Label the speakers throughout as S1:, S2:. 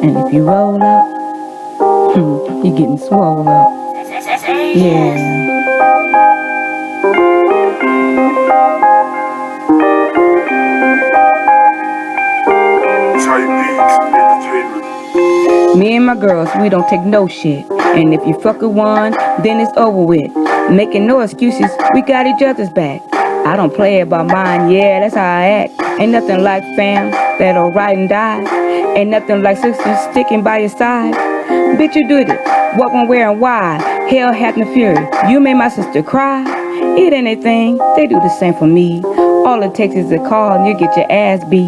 S1: And if you roll up, you're getting swole up. Yeah. Me and my girls, we don't take no shit. And if you fuck with one, then it's over with. Making no excuses, we got each other's back. I don't play about mine, yeah, that's how I act. Ain't nothing like fam that'll ride and die. Ain't nothing like sisters sticking by your side. Bitch, you did it. What, when, where, and why? Hell, had no fury. You made my sister cry. Eat anything, they do the same for me. All it takes is a call and you get your ass beat.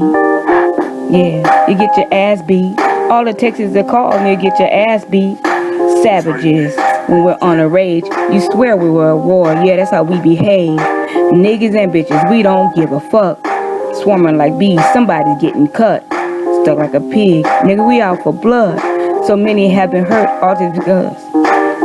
S1: Yeah, you get your ass beat. All it takes is a call and you get your ass beat. Savages, when we're on a rage, you swear we were at war. Yeah, that's how we behave. Niggas and bitches, we don't give a fuck. Swarming like bees, somebody's getting cut. Stuck like a pig, nigga, we out for blood. So many have been hurt, all just because.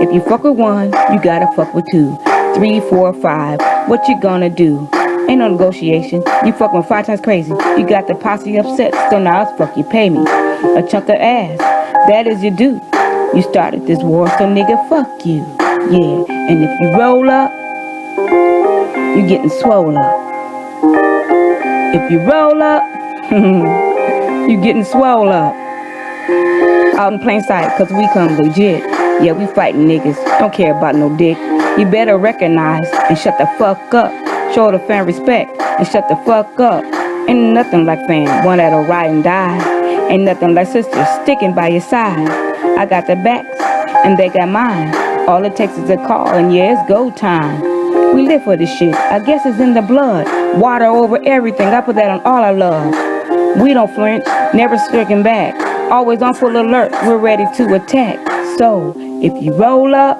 S1: If you fuck with one, you gotta fuck with two, 3, 4, 5. What you gonna do? Ain't no negotiation. You fucking with 5 times crazy. You got the posse upset, so now it's fuck you pay me. A chunk of ass, that is your due. You started this war, so nigga, fuck you. Yeah, and if you roll up, you getting swole up. If you roll up, you getting swole up. Out in plain sight, cause we come legit. Yeah, we fighting niggas, don't care about no dick. You better recognize and shut the fuck up. Show the fan respect and shut the fuck up. Ain't nothing like fam, one that'll ride and die. Ain't nothing like sisters sticking by your side. I got their backs and they got mine. All it takes is a call and yeah, it's go time. We live for this shit, I guess it's in the blood. Water over everything, I put that on all I love. We don't flinch, never stricken back. Always on full alert, we're ready to attack. So, if you roll up,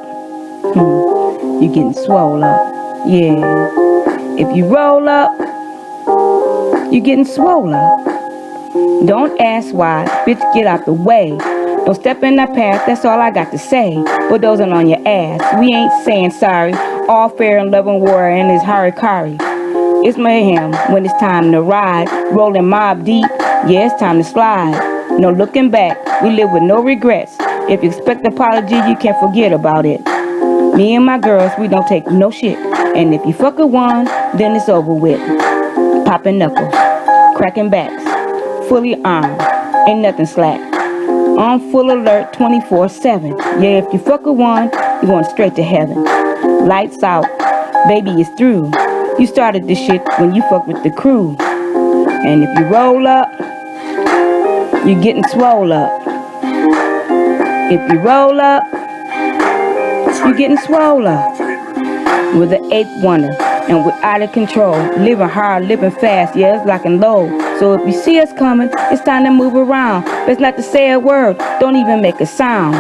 S1: you're getting swole up. Yeah. If you roll up, you're getting swole up. Don't ask why, bitch, get out the way. Don't step in that path, that's all I got to say. Bulldozing on your ass, we ain't saying sorry. All fair and love and war and it's harikari. It's mayhem when it's time to ride. Rolling mob deep, yeah, it's time to slide. No looking back, we live with no regrets. If you expect apology, you can't forget about it. Me and my girls, we don't take no shit. And if you fuck with one, then it's over with. Popping knuckles, cracking backs, fully armed, ain't nothing slack. On full alert 24/7. Yeah, if you fuck with one, you're going straight to heaven. Lights out, baby, it's through. You started this shit when you fuck with the crew. And if you roll up, you're getting swole up. If you roll up, you're getting swole up. We're the 8th wonder, and we're out of control. Living hard, living fast, yeah, it's locking low. So if you see us coming, it's time to move around. Best not to say a word, don't even make a sound.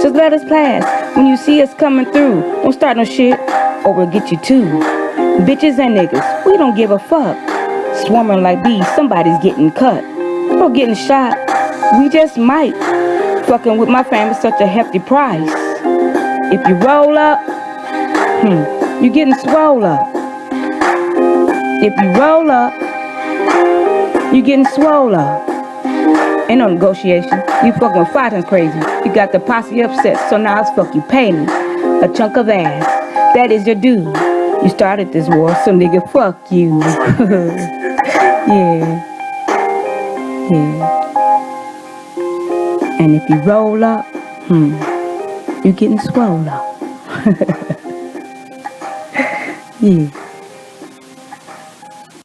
S1: Just let us pass. When you see us coming through, don't start no shit, or we'll get you too. Bitches and niggas, we don't give a fuck. Swarming like bees, somebody's getting cut. Or getting shot, we just might. Fucking with my fam is such a hefty price. If you roll up, you getting swole up. If you roll up, you getting swole up. Ain't no negotiation. You fucking with 5 times crazy. You got the posse upset, so now it's fuck you pay me. A chunk of ass, that is your due. You started this war, so nigga, fuck you. Yeah. And if you roll up, you getting swole up. Yeah.